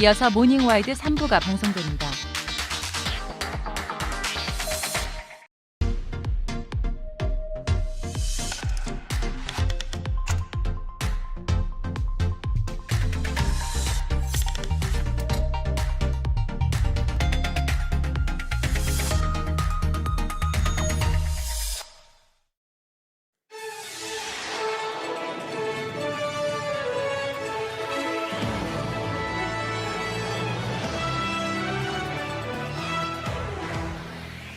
이어서 모닝와이드 3부가 방송됩니다.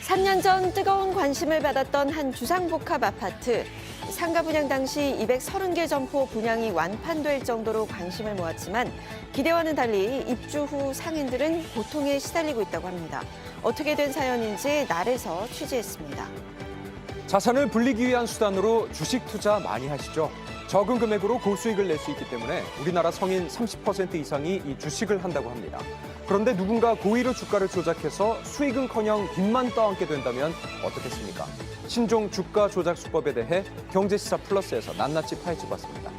삼 년 전 뜨거운 관심을 받았던 한 주상복합 아파트. 상가 분양 당시 230개 점포 분양이 완판될 정도로 관심을 모았지만 기대와는 달리 입주 후 상인들은 고통에 시달리고 있다고 합니다. 어떻게 된 사연인지 날에서 취재했습니다. 자산을 불리기 위한 수단으로 주식 투자 많이 하시죠? 적은 금액으로 고수익을 낼 수 있기 때문에 우리나라 성인 30% 이상이 이 주식을 한다고 합니다. 그런데 누군가 고의로 주가를 조작해서 수익은커녕 빚만 떠안게 된다면 어떻겠습니까? 신종 주가 조작 수법에 대해 경제시사 플러스에서 낱낱이 파헤쳐봤습니다.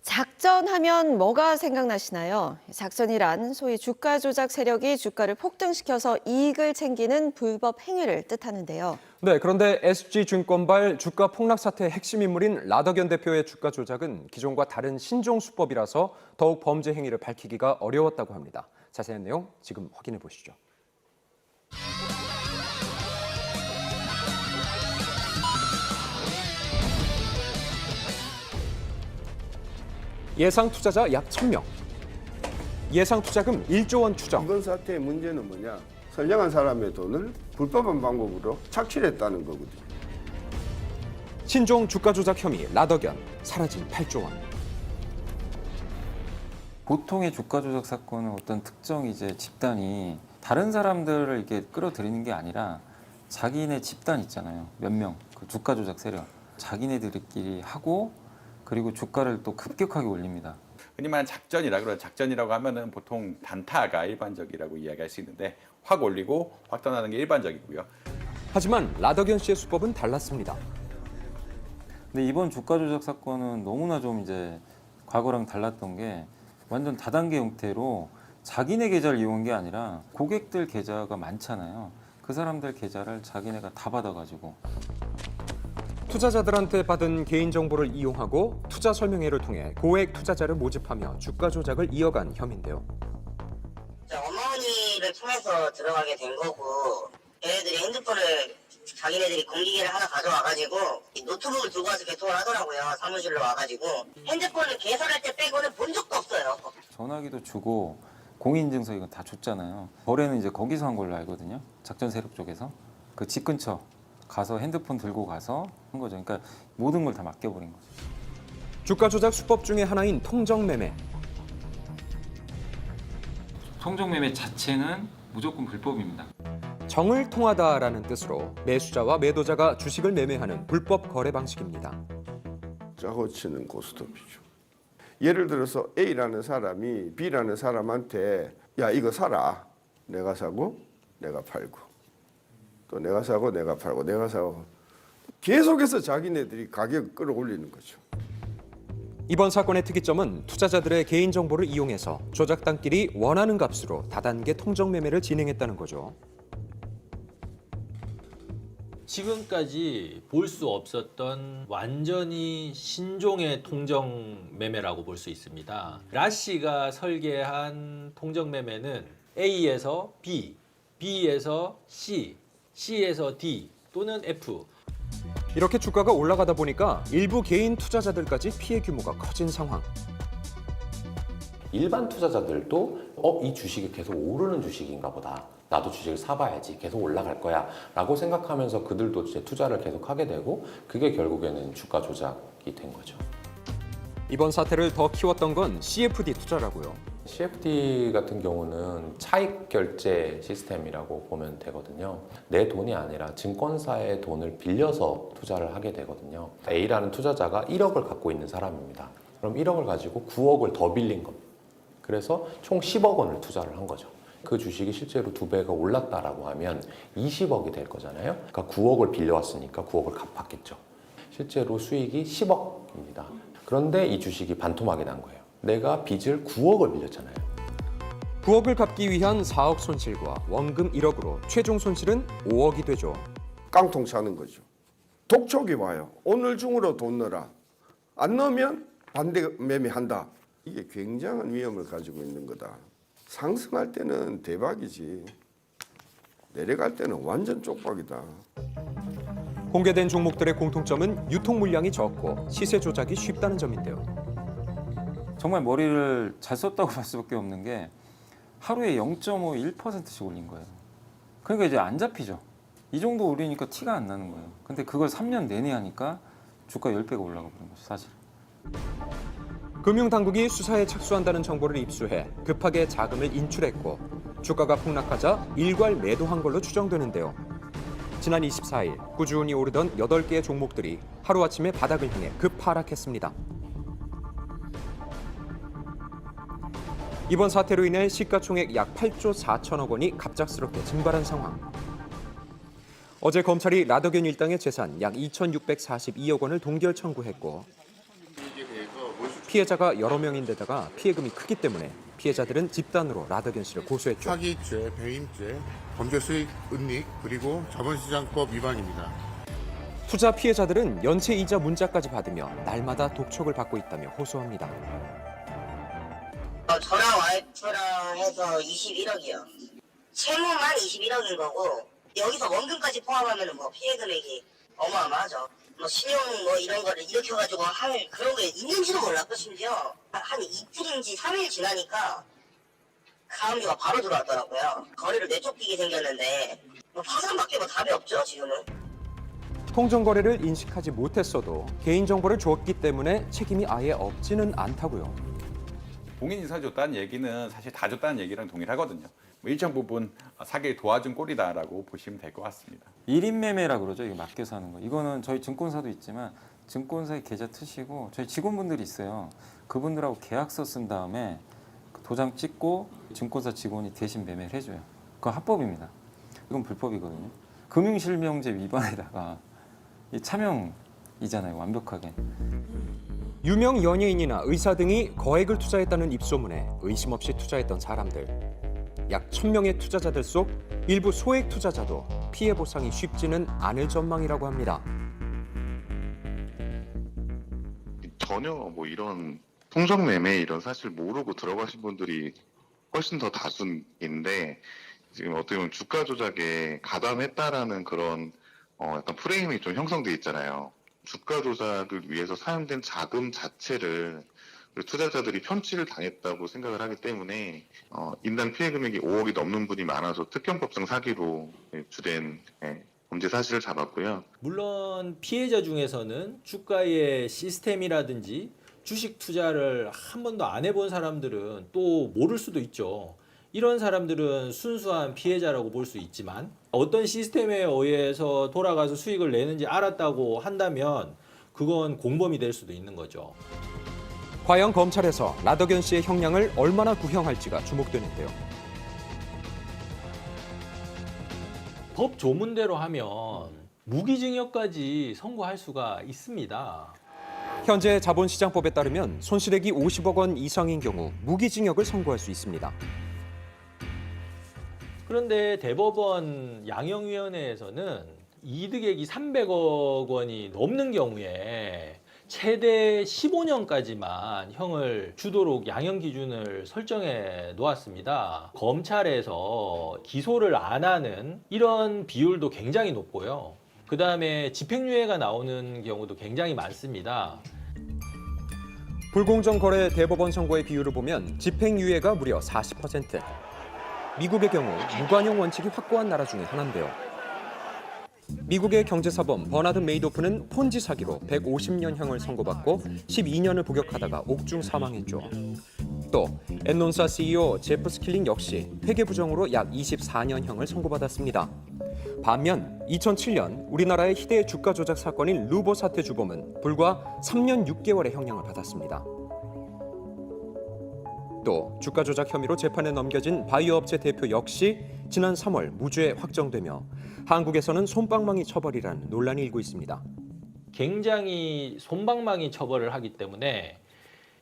작전하면 뭐가 생각나시나요? 작전이란 소위 주가 조작 세력이 주가를 폭등시켜서 이익을 챙기는 불법 행위를 뜻하는데요. 네, 그런데 SG증권발 주가 폭락 사태의 핵심 인물인 라더견 대표의 주가 조작은 기존과 다른 신종 수법이라서 더욱 범죄 행위를 밝히기가 어려웠다고 합니다. 자세한 내용 지금 확인해 보시죠. 예상 투자자 약 1,000명. 예상 투자금 1조 원 추정. 이번 사태의 문제는 뭐냐? 선량한 사람의 돈을 불법한 방법으로 착취했다는 거거든요. 신종 주가 조작 혐의 라더견 사라진 8조 원. 보통의 주가 조작 사건은 어떤 특정 이제 집단이 다른 사람들을 이렇게 끌어들이는 게 아니라 자기네 집단 있잖아요. 몇 명, 그 주가 조작 세력. 자기네들끼리 하고 그리고 주가를 또 급격하게 올립니다. 흔히 말하는 작전이라고 하면은 보통 단타가 일반적이라고 이야기할 수 있는데 확 올리고 확 떠나는 게 일반적이고요. 하지만 라더견 씨의 수법은 달랐습니다. 근데 이번 주가 조작 사건은 너무나 좀 이제 과거랑 달랐던 게 완전 다단계 형태로 자기네 계좌를 이용한 게 아니라 고객들 계좌가 많잖아요. 그 사람들 계좌를 자기네가 다 받아가지고 투자자들한테 받은 개인정보를 이용하고 투자 설명회를 통해 고액 투자자를 모집하며 주가 조작을 이어간 혐의인데요. 어머니를 통해서 들어가게 된 거고 얘네들이 핸드폰을 자기네들이 공기계를 하나 가져와가지고 노트북을 들고 와서 개통을 하더라고요. 사무실로 와가지고 핸드폰을 개설할 때 빼고는 본 적도 없어요. 전화기도 주고 공인인증서 이거 다 줬잖아요. 거래는 이제 거기서 한 걸로 알거든요. 작전 세력 쪽에서 그 집 근처 가서 핸드폰 들고 가서 한 거죠. 그러니까 모든 걸 다 맡겨버린 거죠. 주가 조작 수법 중에 하나인 통정매매. 통정매매 자체는 무조건 불법입니다. 정을 통하다라는 뜻으로 매수자와 매도자가 주식을 매매하는 불법 거래 방식입니다. 짜고 치는 고스톱이죠. 예를 들어서 A라는 사람이 B라는 사람한테 야 이거 사라. 내가 사고 내가 팔고. 또 내가 사고 내가 팔고 내가 사고 계속해서 자기네들이 가격을 끌어올리는 거죠. 이번 사건의 특이점은 투자자들의 개인정보를 이용해서 조작단끼리 원하는 값으로 다단계 통정매매를 진행했다는 거죠. 지금까지 볼 수 없었던 완전히 신종의 통정 매매라고 볼 수 있습니다. 라 씨가 설계한 통정 매매는 A에서 B, B에서 C, C에서 D 또는 F. 이렇게 주가가 올라가다 보니까 일부 개인 투자자들까지 피해 규모가 커진 상황. 일반 투자자들도 이 주식이 계속 오르는 주식인가 보다. 나도 주식을 사봐야지. 계속 올라갈 거야. 라고 생각하면서 그들도 이제 투자를 계속 하게 되고 그게 결국에는 주가 조작이 된 거죠. 이번 사태를 더 키웠던 건 CFD 투자라고요. CFD 같은 경우는 차익 결제 시스템이라고 보면 되거든요. 내 돈이 아니라 증권사의 돈을 빌려서 투자를 하게 되거든요. A라는 투자자가 1억을 갖고 있는 사람입니다. 그럼 1억을 가지고 9억을 더 빌린 겁니다. 그래서 총 10억 원을 투자를 한 거죠. 그 주식이 실제로 2배가 올랐다라고 하면 20억이 될 거잖아요. 그러니까 9억을 빌려왔으니까 9억을 갚았겠죠. 실제로 수익이 10억입니다. 그런데 이 주식이 반토막이 난 거예요. 내가 빚을 9억을 빌렸잖아요. 9억을 갚기 위한 4억 손실과 원금 1억으로 최종 손실은 5억이 되죠. 깡통 차는 거죠. 독촉이 와요. 오늘 중으로 돈 넣어라. 안 넣으면 반대 매매한다. 이게 굉장한 위험을 가지고 있는 거다. 상승할 때는 대박이지. 내려갈 때는 완전 쪽박이다. 공개된 종목들의 공통점은 유통 물량이 적고 시세 조작이 쉽다는 점인데요. 정말 머리를 잘 썼다고 볼 수밖에 없는 게 하루에 0.51%씩 올린 거예요. 그러니까 이제 안 잡히죠. 이 정도 올리니까 티가 안 나는 거예요. 근데 그걸 3년 내내 하니까 주가 10배가 올라가 버린 거죠, 사실. 금융당국이 수사에 착수한다는 정보를 입수해 급하게 자금을 인출했고 주가가 폭락하자 일괄 매도한 걸로 추정되는데요. 지난 24일 꾸준히 오르던 8개의 종목들이 하루아침에 바닥을 향해 급하락했습니다. 이번 사태로 인해 시가총액 약 8조 4천억 원이 갑작스럽게 증발한 상황. 어제 검찰이 라더견 일당의 재산 약 2,642억 원을 동결 청구했고 피해자가 여러 명인데다가 피해금이 크기 때문에 피해자들은 집단으로 라더견 씨를 고소했죠. 사기죄, 배임죄, 범죄수익 은닉, 그리고 자본시장법 위반입니다. 투자 피해자들은 연체이자 문자까지 받으며 날마다 독촉을 받고 있다며 호소합니다. 저랑 와이프랑 해서 21억이요. 채무만 21억인 거고 여기서 원금까지 포함하면 뭐 피해 금액이 어마어마하죠. 뭐 신용 뭐 이런 거를 일으켜가지고 할 그런 게 있는지도 몰랐고 심지어 한 이틀인지 3일 지나니까 가압류가 바로 들어왔더라고요. 거리를 내쫓기게 생겼는데 뭐 파산밖에 뭐 답이 없죠 지금은. 통정거래를 인식하지 못했어도 개인정보를 줬기 때문에 책임이 아예 없지는 않다고요. 공인이 사줬다는 얘기는 사실 다 줬다는 얘기랑 동일하거든요. 뭐 일정 부분 사기를 도와준 꼴이다라고 보시면 될 것 같습니다. 1인 매매라 그러죠. 이거 맡겨서 하는 거. 이거는 저희 증권사도 있지만 증권사에 계좌 트시고 저희 직원분들이 있어요. 그분들하고 계약서 쓴 다음에 도장 찍고 증권사 직원이 대신 매매를 해줘요. 그건 합법입니다. 이건 불법이거든요. 금융실명제 위반에다가 이 차명이잖아요. 완벽하게. 유명 연예인이나 의사 등이 거액을 투자했다는 입소문에 의심 없이 투자했던 사람들. 약 1,000명의 투자자들 속 일부 소액 투자자도 피해 보상이 쉽지는 않을 전망이라고 합니다. 전혀 뭐 이런 통정 매매 이런 사실 모르고 들어가신 분들이 훨씬 더 다수인데 지금 어떻게 보면 주가 조작에 가담했다라는 그런 약간 프레임이 좀 형성돼 있잖아요. 주가 조작을 위해서 사용된 자금 자체를 투자자들이 편취를 당했다고 생각을 하기 때문에 인당 피해 금액이 5억이 넘는 분이 많아서 특경법상 사기로 주된 범죄 사실을 잡았고요. 물론 피해자 중에서는 주가의 시스템이라든지 주식 투자를 한 번도 안 해본 사람들은 또 모를 수도 있죠. 이런 사람들은 순수한 피해자라고 볼 수 있지만 어떤 시스템에 의해서 돌아가서 수익을 내는지 알았다고 한다면 그건 공범이 될 수도 있는 거죠. 과연 검찰에서 라더견 씨의 형량을 얼마나 구형할지가 주목되는데요. 법 조문대로 하면 무기징역까지 선고할 수가 있습니다. 현재 자본시장법에 따르면 손실액이 50억 원 이상인 경우 무기징역을 선고할 수 있습니다. 그런데 대법원 양형위원회에서는 이득액이 300억 원이 넘는 경우에 최대 15년까지만 형을 주도록 양형 기준을 설정해 놓았습니다. 검찰에서 기소를 안 하는 이런 비율도 굉장히 높고요. 그 다음에 집행유예가 나오는 경우도 굉장히 많습니다. 불공정 거래 대법원 선고의 비율을 보면 집행유예가 무려 40%. 미국의 경우 무관용 원칙이 확고한 나라 중에 하나인데요. 미국의 경제사범 버나드 메이도프는 폰지 사기로 150년형을 선고받고 12년을 복역하다가 옥중 사망했죠. 또 엔논사 CEO 제프 스킬링 역시 회계 부정으로 약 24년형을 선고받았습니다. 반면 2007년 우리나라의 희대의 주가 조작 사건인 루보 사태 주범은 불과 3년 6개월의 형량을 받았습니다. 또 주가 조작 혐의로 재판에 넘겨진 바이오 업체 대표 역시 지난 3월 무죄 확정되며 한국에서는 솜방망이 처벌이라는 논란이 일고 있습니다. 굉장히 솜방망이 처벌을 하기 때문에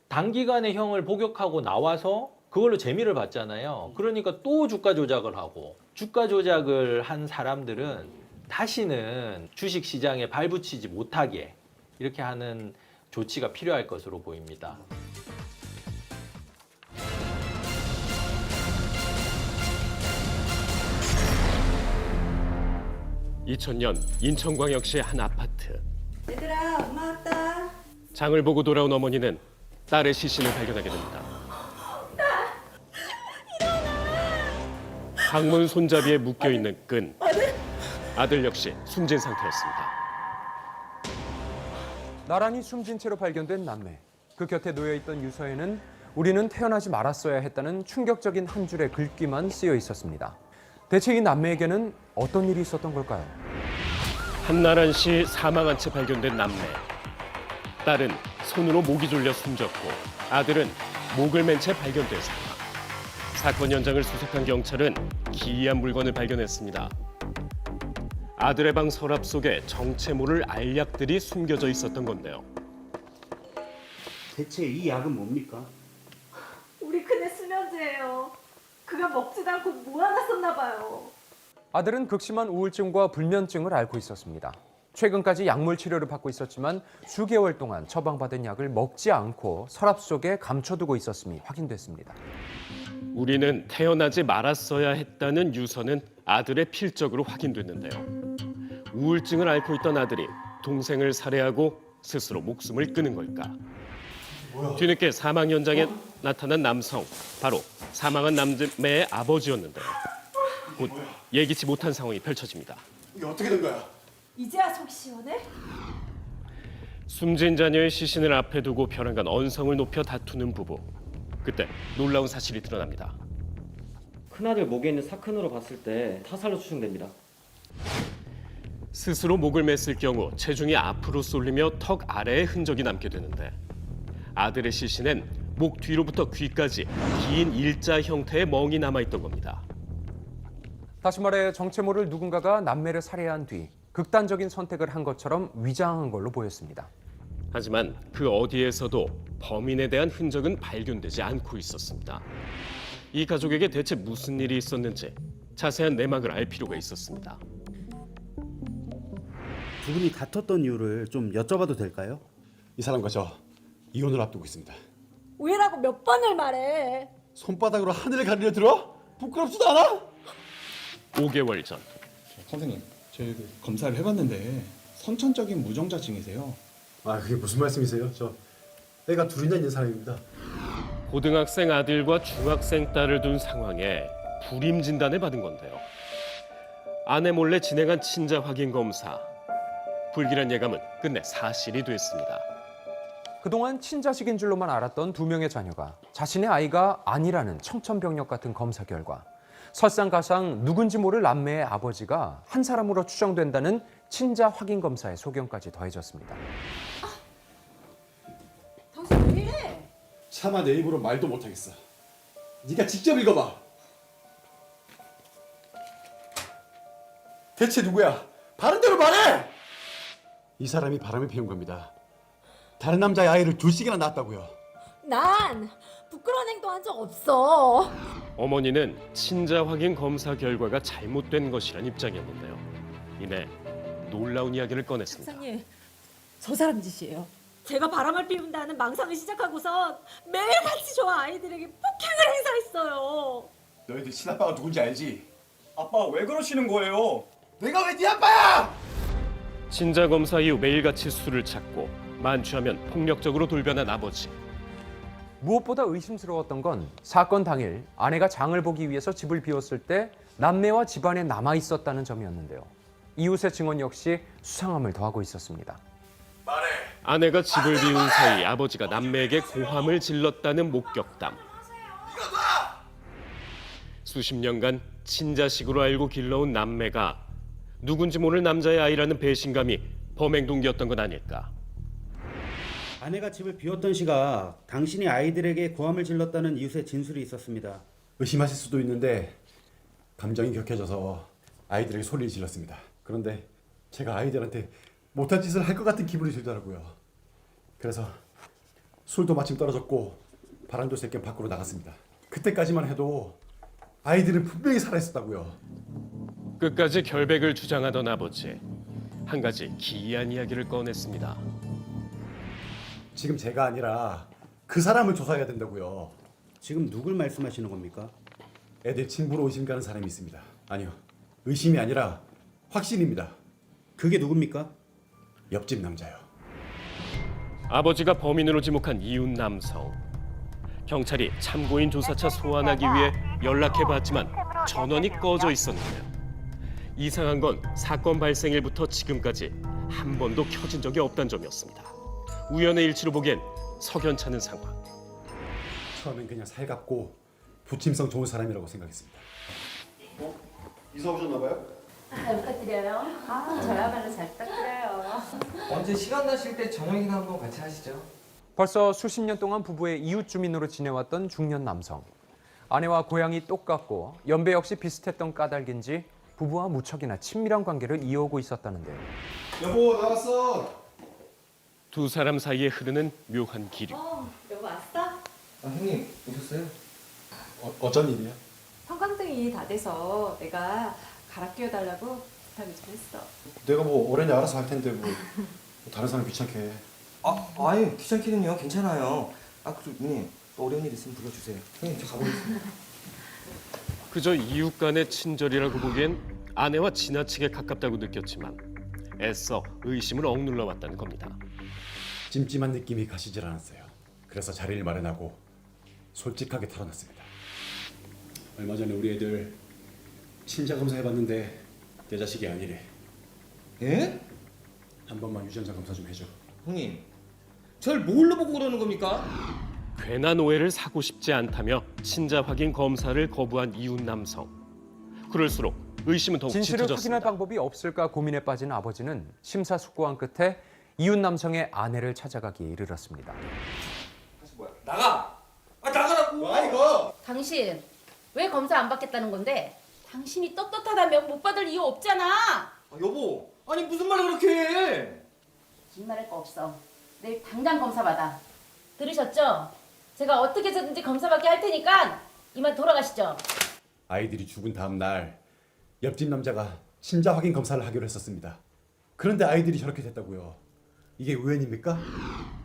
단기간에 형을 복역하고 나와서 그걸로 재미를 봤잖아요. 그러니까 또 주가 조작을 하고, 주가 조작을 한 사람들은 다시는 주식 시장에 발붙이지 못하게 이렇게 하는 조치가 필요할 것으로 보입니다. 2000년 인천광역시의 한 아파트. 얘들아, 엄마 왔다. 장을 보고 돌아온 어머니는 딸의 시신을 발견하게 됩니다. 방문 손잡이에 묶여있는 끈. 아들 역시 숨진 상태였습니다. 나란히 숨진 채로 발견된 남매. 그 곁에 놓여있던 유서에는 우리는 태어나지 말았어야 했다는 충격적인 한 줄의 글귀만 쓰여 있었습니다. 대체 이 남매에게는 어떤 일이 있었던 걸까요? 한나란시 사망한 채 발견된 남매. 딸은 손으로 목이 졸려 숨졌고 아들은 목을 맨 채 발견된 상황. 사건 현장을 수색한 경찰은 기이한 물건을 발견했습니다. 아들의 방 서랍 속에 정체 모를 알약들이 숨겨져 있었던 건데요. 대체 이 약은 뭡니까? 우리 큰애 수면제예요. 그가 먹지도 않고 모아놨었나 봐요. 아들은 극심한 우울증과 불면증을 앓고 있었습니다. 최근까지 약물 치료를 받고 있었지만 수개월 동안 처방받은 약을 먹지 않고 서랍 속에 감춰두고 있었음이 확인됐습니다. 우리는 태어나지 말았어야 했다는 유서는 아들의 필적으로 확인됐는데요. 우울증을 앓고 있던 아들이 동생을 살해하고 스스로 목숨을 끊은 걸까? 뒤늦게 사망 현장에 나타난 남성, 바로 사망한 남매의 아버지였는데요. 곧 예기치 못한 상황이 펼쳐집니다. 이게 어떻게 된 거야? 이제야 속이 시원해? 숨진 자녀의 시신을 앞에 두고 벼랑간 언성을 높여 다투는 부부. 그때 놀라운 사실이 드러납니다. 큰아들 목에 있는 사큰으로 봤을 때 타살로 추정됩니다. 스스로 목을 맸을 경우 체중이 앞으로 쏠리며 턱 아래에 흔적이 남게 되는데 아들의 시신엔 목 뒤로부터 귀까지 긴 일자 형태의 멍이 남아있던 겁니다. 다시 말해 정체 모를 누군가가 남매를 살해한 뒤 극단적인 선택을 한 것처럼 위장한 걸로 보였습니다. 하지만 그 어디에서도 범인에 대한 흔적은 발견되지 않고 있었습니다. 이 가족에게 대체 무슨 일이 있었는지 자세한 내막을 알 필요가 있었습니다. 두 분이 다퉜던 이유를 좀 여쭤봐도 될까요? 이 사람과 저 이혼을 앞두고 있습니다. 왜라고 몇 번을 말해? 손바닥으로 하늘을 가리려 들어? 부끄럽지도 않아? 5개월 전 선생님, 저희 검사를 해봤는데 선천적인 무정자증이세요. 아, 그게 무슨 말씀이세요? 저 애가 둘이나 있는 사람입니다. 고등학생 아들과 중학생 딸을 둔 상황에 불임 진단을 받은 건데요. 아내 몰래 진행한 친자 확인 검사. 불길한 예감은 끝내 사실이 됐습니다. 그동안 친자식인 줄로만 알았던 두 명의 자녀가 자신의 아이가 아니라는 청천벽력 같은 검사 결과 설상가상 누군지 모를 남매의 아버지가 한 사람으로 추정된다는 친자 확인 검사의 소견까지 더해졌습니다. 당신 왜 이래? 차마 내 입으로 말도 못하겠어. 네가 직접 읽어봐. 대체 누구야? 바른 대로 말해! 이 사람이 바람을 피운 겁니다. 다른 남자의 아이를 둘씩이나 낳았다고요. 난 부끄러운 행동한 적 없어. 어머니는 친자 확인 검사 결과가 잘못된 것이란 입장이었는데요. 이내 놀라운 이야기를 꺼냈습니다. 사장님, 저 사람 짓이에요. 제가 바람을 피운다는 망상을 시작하고선 매일같이 저 아이들에게 폭행을 행사했어요. 너희들 친아빠가 누군지 알지? 아빠 왜 그러시는 거예요? 내가 왜 네 아빠야! 친자 검사 이후 매일같이 술을 찾고 만취하면 폭력적으로 돌변한 아버지. 무엇보다 의심스러웠던 건 사건 당일 아내가 장을 보기 위해서 집을 비웠을 때 남매와 집안에 남아 있었다는 점이었는데요. 이웃의 증언 역시 수상함을 더하고 있었습니다. 아내가 집을 비운 사이 아버지가 남매에게 고함을 질렀다는 목격담. 수십 년간 친자식으로 알고 길러온 남매가 누군지 모를 남자의 아이라는 배신감이 범행 동기였던 건 아닐까. 아내가 집을 비웠던 시각 당신이 아이들에게 고함을 질렀다는 이웃의 진술이 있었습니다. 의심하실 수도 있는데 감정이 격해져서 아이들에게 소리를 질렀습니다. 그런데 제가 아이들한테 못할 짓을 할 것 같은 기분이 들더라고요. 그래서 술도 마침 떨어졌고 바람도 쐴 겸 밖으로 나갔습니다. 그때까지만 해도 아이들은 분명히 살아있었다고요. 끝까지 결백을 주장하던 아버지. 한 가지 기이한 이야기를 꺼냈습니다. 지금 제가 아니라 그 사람을 조사해야 된다고요. 지금 누굴 말씀하시는 겁니까? 애들 친부로 의심 가는 사람이 있습니다. 아니요, 의심이 아니라 확신입니다. 그게 누굽니까? 옆집 남자요. 아버지가 범인으로 지목한 이웃 남성. 경찰이 참고인 조사차 소환하기 위해 연락해봤지만 전원이 꺼져 있었는데요. 이상한 건 사건 발생일부터 지금까지 한 번도 켜진 적이 없다는 점이었습니다. 우연의 일치로 보기엔 석연찮은 상황. 처음엔 그냥 살갑고 부침성 좋은 사람이라고 생각했습니다. 이사 오셨나봐요? 잘 부탁드려요. 저야말로 잘 부탁드려요. 언제 시간 나실 때 저녁이나 한번 같이 하시죠. 벌써 수십 년 동안 부부의 이웃 주민으로 지내왔던 중년 남성. 아내와 고향이 똑같고 연배 역시 비슷했던 까닭인지 부부와 무척이나 친밀한 관계를 이어오고 있었다는데요. 여보, 나왔어. 두 사람 사이에 흐르는 묘한 기류. 여보 왔어? 형님 오셨어요? 어쩐 일이야? 형광등이 다 돼서 내가 갈아 끼워달라고 부탁을 좀 했어. 내가 뭐 어련히 알아서 할 텐데 뭐 다른 사람 귀찮게 해. 아니 귀찮기는요 괜찮아요. 그리고 형님 어려운 일 있으면 불러주세요. 형님 저 가보겠습니다. 그저 이웃 간의 친절이라고 보기엔 아내와 지나치게 가깝다고 느꼈지만 애써 의심을 억눌러 왔다는 겁니다. 찜찜한 느낌이 가시질 않았어요. 그래서 자리를 마련하고 솔직하게 털어놨습니다. 얼마 전에 우리 애들 친자 검사해봤는데 내 자식이 아니래. 예? 한 번만 유전자 검사 좀 해줘. 형님 절 뭘로 보고 그러는 겁니까? 괜한 오해를 사고 싶지 않다며 친자 확인 검사를 거부한 이웃 남성. 그럴수록 의심은 더욱 진실을 짙어졌습니다. 확인할 방법이 없을까 고민에 빠진 아버지는 심사숙고한 끝에 이웃 남성의 아내를 찾아가기에 이르렀습니다. 나가! 나가라고! 이거! 당신 왜 검사 안 받겠다는 건데? 당신이 떳떳하다면 못 받을 이유 없잖아. 여보, 아니 무슨 말을 그렇게 해? 거짓말할 거 없어. 내일 당장 검사 받아. 들으셨죠? 제가 어떻게 해서든지 검사 받게 할 테니까 이만 돌아가시죠. 아이들이 죽은 다음 날 옆집 남자가 친자 확인 검사를 하기로 했었습니다. 그런데 아이들이 저렇게 됐다고요. 이게 우연입니까?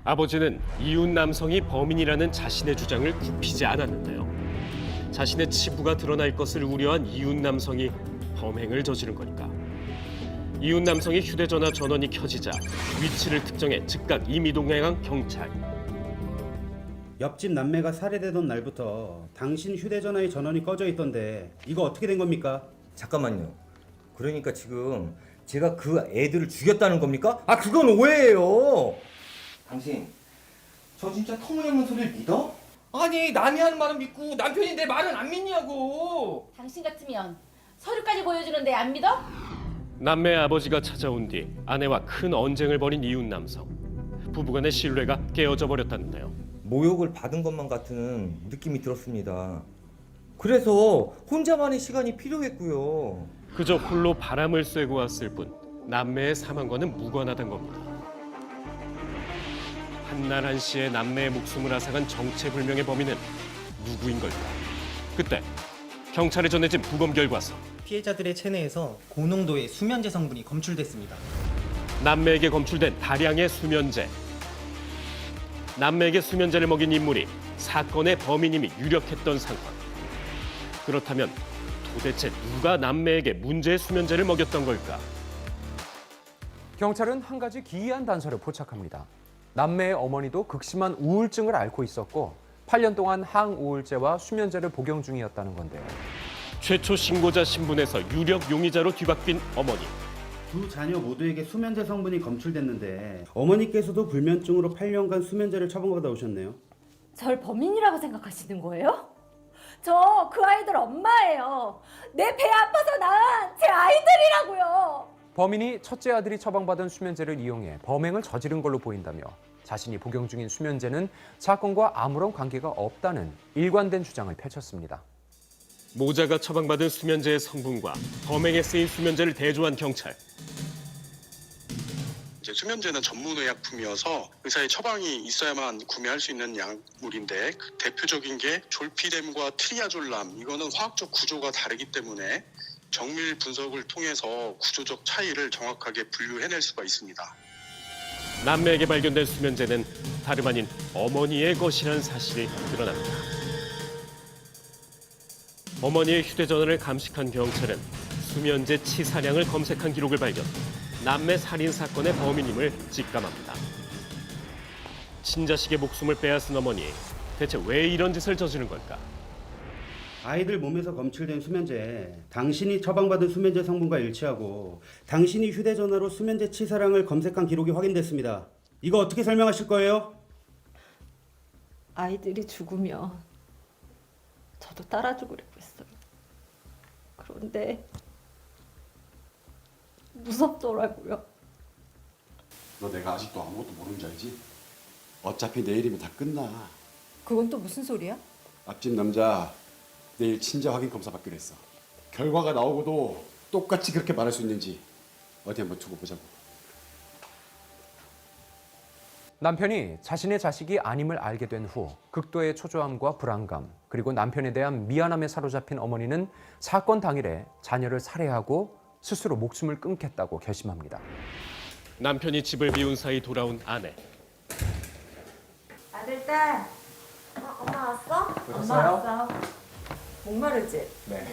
아버지는 이웃 남성이 범인이라는 자신의 주장을 굽히지 않았는데요. 자신의 치부가 드러날 것을 우려한 이웃 남성이 범행을 저지른 거니까. 이웃 남성의 휴대전화 전원이 켜지자 위치를 특정해 즉각 임의동행한 경찰. 옆집 남매가 살해되던 날부터 당신 휴대전화의 전원이 꺼져 있던데 이거 어떻게 된 겁니까? 잠깐만요. 그러니까 지금 제가 그 애들을 죽였다는 겁니까? 그건 오해예요. 당신 저 진짜 터무니없는 소리를 믿어? 아니 남이 하는 말은 믿고 남편이 내 말은 안 믿냐고. 당신 같으면 서류까지 보여주는데 안 믿어? 남매의 아버지가 찾아온 뒤 아내와 큰 언쟁을 벌인 이웃 남성. 부부간의 신뢰가 깨어져 버렸다는데요. 모욕을 받은 것만 같은 느낌이 들었습니다. 그래서 혼자만의 시간이 필요했고요. 그저 홀로 바람을 쐬고 왔을 뿐 남매의 사망과는 무관하단 겁니다. 한날 한시에 남매의 목숨을 앗아간 정체불명의 범인은 누구인 걸까? 그때 경찰에 전해진 부검 결과서. 피해자들의 체내에서 고농도의 수면제 성분이 검출됐습니다. 남매에게 검출된 다량의 수면제. 남매에게 수면제를 먹인 인물이 사건의 범인임이 유력했던 상황. 그렇다면 도대체 누가 남매에게 문제의 수면제를 먹였던 걸까? 경찰은 한 가지 기이한 단서를 포착합니다. 남매의 어머니도 극심한 우울증을 앓고 있었고 8년 동안 항우울제와 수면제를 복용 중이었다는 건데요. 최초 신고자 신분에서 유력 용의자로 뒤바뀐 어머니. 두 자녀 모두에게 수면제 성분이 검출됐는데 어머니께서도 불면증으로 8년간 수면제를 처방받아 오셨네요. 절 범인이라고 생각하시는 거예요? 저 그 아이들 엄마예요. 내 배 아파서 낳은 제 아이들이라고요. 범인이 첫째 아들이 처방받은 수면제를 이용해 범행을 저지른 걸로 보인다며 자신이 복용 중인 수면제는 사건과 아무런 관계가 없다는 일관된 주장을 펼쳤습니다. 모자가 처방받은 수면제의 성분과 범행에 쓰인 수면제를 대조한 경찰. 수면제는 전문의약품이어서 의사의 처방이 있어야만 구매할 수 있는 약물인데 대표적인 게 졸피뎀과 트리아졸람, 이거는 화학적 구조가 다르기 때문에 정밀 분석을 통해서 구조적 차이를 정확하게 분류해낼 수가 있습니다. 남매에게 발견된 수면제는 다름 아닌 어머니의 것이라는 사실이 드러납니다. 어머니의 휴대전화를 감식한 경찰은 수면제 치사량을 검색한 기록을 발견. 남매 살인 사건의 범인임을 직감합니다. 친자식의 목숨을 빼앗은 어머니, 대체 왜 이런 짓을 저지른 걸까? 아이들 몸에서 검출된 수면제, 당신이 처방받은 수면제 성분과 일치하고 당신이 휴대전화로 수면제 치사량을 검색한 기록이 확인됐습니다. 이거 어떻게 설명하실 거예요? 아이들이 죽으면 저도 따라 죽으려고 했어요. 그런데 무섭더라고요. 너 내가 아직도 아무것도 모르는 줄 알지? 어차피 내일이면 다 끝나. 그건 또 무슨 소리야? 앞집 남자 내일 친자 확인 검사 받기로 했어. 결과가 나오고도 똑같이 그렇게 말할 수 있는지 어디 한번 두고 보자고. 남편이 자신의 자식이 아님을 알게 된 후 극도의 초조함과 불안감, 그리고 남편에 대한 미안함에 사로잡힌 어머니는 사건 당일에 자녀를 살해하고 스스로 목숨을 끊겠다고 결심합니다. 남편이 집을 비운 사이 돌아온 아내. 아들, 딸. 엄마 왔어? 오셨어요? 엄마 왔어. 목마르지? 네.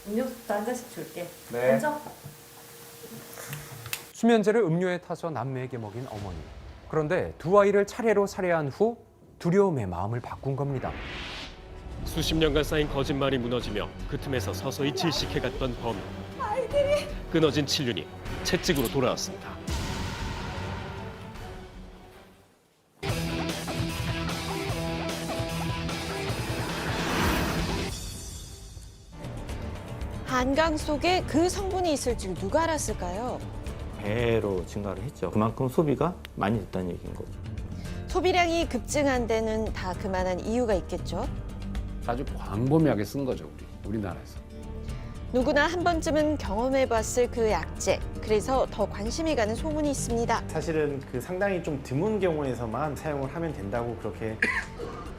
음료수부터 한 잔씩 줄게. 네. 앉아. 수면제를 음료에 타서 남매에게 먹인 어머니. 그런데 두 아이를 차례로 살해한 후 두려움에 마음을 바꾼 겁니다. 수십 년간 쌓인 거짓말이 무너지며 그 틈에서 서서히 질식해갔던 범인. 아이들이. 끊어진 진륜이 채찍으로 돌아왔습니다. 한강 속에 그 성분이 있을 줄 누가 알았을까요? 배로 증가를 했죠. 그만큼 소비가 많이 됐다는 얘기인 거죠. 소비량이 급증한 데는 다 그만한 이유가 있겠죠. 아주 광범위하게 쓴 거죠, 우리나라에서. 누구나 한 번쯤은 경험해봤을 그 약재. 그래서 더 관심이 가는 소문이 있습니다. 사실은 그 상당히 좀 드문 경우에서만 사용을 하면 된다고 그렇게.